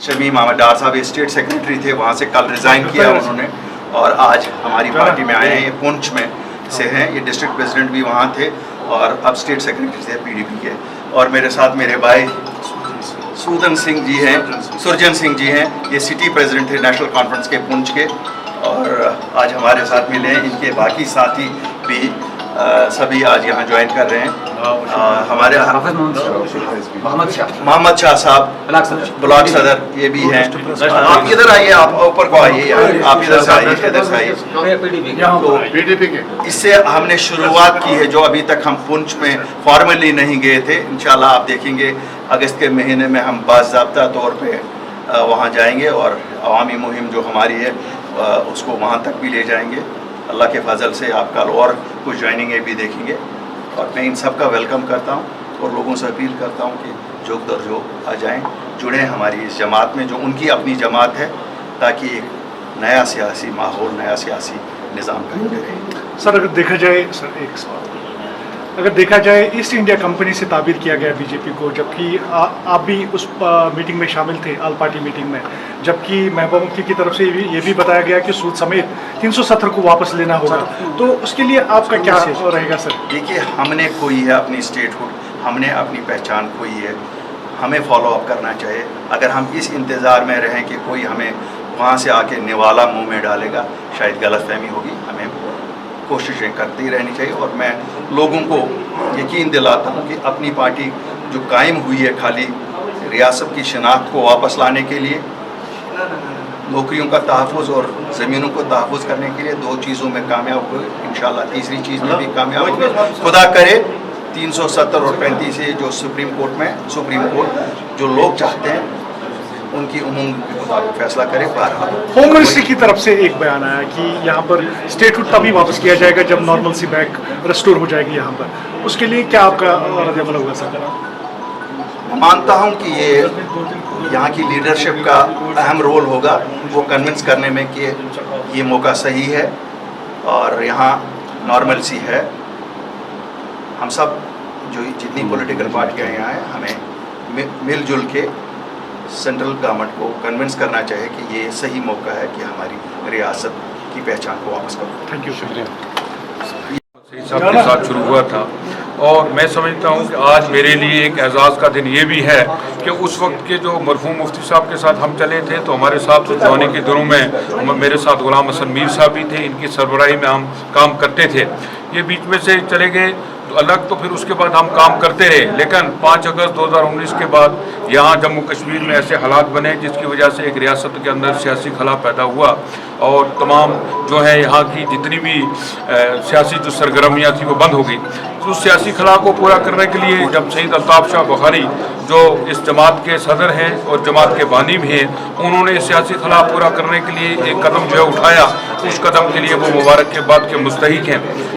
शमीम अहमद डार साहब state secretary थे, वहाँ से कल रिज़ाइन किया उन्होंने और आज हमारी पार्टी में आए हैं। ये पुंछ में से हैं, ये डिस्ट्रिक्ट प्रेसिडेंट भी वहाँ थे और अब स्टेट सेक्रेटरी थे PDP के। और मेरे साथ मेरे भाई सुरजन सिंह जी हैं, ये सिटी प्रेसिडेंट थे नेशनल कॉन्फ्रेंस के पुंछ के और आज हमारे साथ मिले हैं। इनके बाकी साथी भी सभी आज यहाँ ज्वाइन कर रहे हैं। हमारे मोहम्मद शाह साहब ब्लॉक सदर ये भी हैं। आप किधर आइए, आप ऊपर को आइए, आप इधर से आइए, इधर से आइए। तो इससे हमने शुरुआत की है, जो अभी तक हम पुंछ में फॉर्मली नहीं गए थे। इंशाल्लाह आप देखेंगे अगस्त के महीने में हम बाज़ाब्ता तौर पे वहाँ जाएंगे और अवामी मुहिम जो हमारी है उसको वहाँ तक भी ले जाएंगे। अल्लाह के फजल से आप कल और कुछ ज्वाइनिंगें भी देखेंगे और मैं इन सब का वेलकम करता हूँ और लोगों से अपील करता हूँ कि जो दर जो आ जाएं, जुड़ें हमारी इस जमात में जो उनकी अपनी जमात है, ताकि एक नया सियासी माहौल, नया सियासी निज़ाम कायम रहे। सर अगर देखा जाए, सर एक सवाल, अगर देखा जाए ईस्ट इंडिया कंपनी से ताबीर किया गया बीजेपी को, जबकि आप भी उस मीटिंग में शामिल थे, ऑल पार्टी मीटिंग में, जबकि महबूबा मुफ्ती की तरफ से ये भी बताया गया कि सूद समेत 370 को वापस लेना होगा, तो उसके लिए आपका क्या रहेगा सर? देखिए, हमने खोई है अपनी स्टेटहुड, हमने अपनी पहचान खोई है, हमें फॉलो अप करना चाहिए। अगर हम इस इंतज़ार में रहें कि कोई हमें वहाँ से आके निवाला मुँह में डालेगा, शायद गलतफहमी होगी। हमें कोशिशें करती रहनी चाहिए और मैं लोगों को यकीन दिलाता हूँ कि अपनी पार्टी जो कायम हुई है खाली रियासत की शनाख्त को वापस लाने के लिए, नौकरियों का तहफ़्फ़ुज़ और ज़मीनों को तहफ़्फ़ुज़ करने के लिए, 2 चीज़ों में कामयाब हुए, इंशाल्लाह तीसरी चीज़ में भी कामयाब होंगे। खुदा करे 370 और 35 से जो सुप्रीम कोर्ट जो लोग चाहते हैं उनकी उम्मीद के मुताबिक फैसला करे। होम मिनिस्ट्री की तरफ से एक बयान आया कि यहाँ पर स्टेटहुड तभी वापस किया जाएगा जब नॉर्मल सी बैक रेस्टोर हो जाएगी यहाँ पर, उसके लिए क्या आपका रद्द-ए-अमल होगा सर? मानता हूँ कि ये यहाँ की लीडरशिप का अहम रोल होगा, वो कन्विंस करने में कि ये मौका सही है और यहाँ नॉर्मल सी है। हम सब जो जितनी पॉलिटिकल पार्टियाँ यहाँ हैं, हमें मिलजुल के सेंट्रल गवर्नमेंट को कन्विंस करना चाहिए कि ये सही मौका है कि हमारी रियासत की पहचान को वापस करो। Thank you. साहब के साथ शुरू हुआ था और मैं समझता हूँ कि आज मेरे लिए एक एजाज़ का दिन ये भी है कि उस वक्त के जो मरहूम मुफ्ती साहब के साथ हम चले थे, तो हमारे साथ तो जवानी के दिनों में मेरे साथ गुलाम हसन मीर साहब भी थे, इनकी सरबराही में हम काम करते थे। ये बीच में से चले गए तो अलग, तो फिर उसके बाद हम काम करते रहे। लेकिन 5 अगस्त 2019 के बाद यहाँ जम्मू कश्मीर में ऐसे हालात बने जिसकी वजह से एक रियासत के अंदर सियासी खला पैदा हुआ और तमाम जो है यहाँ की जितनी भी सियासी जो सरगर्मियाँ थी वो बंद हो गई। तो उस सियासी खला को पूरा करने के लिए जब शहीद अल्ताफ़ शाह बुखारी जो इस जमात के सदर हैं और जमात के बानी भी हैं, उन्होंने सियासी खला पूरा करने के लिए एक कदम जो है उठाया, उस कदम के लिए वो मुबारक के बाद के मुस्तहिक हैं।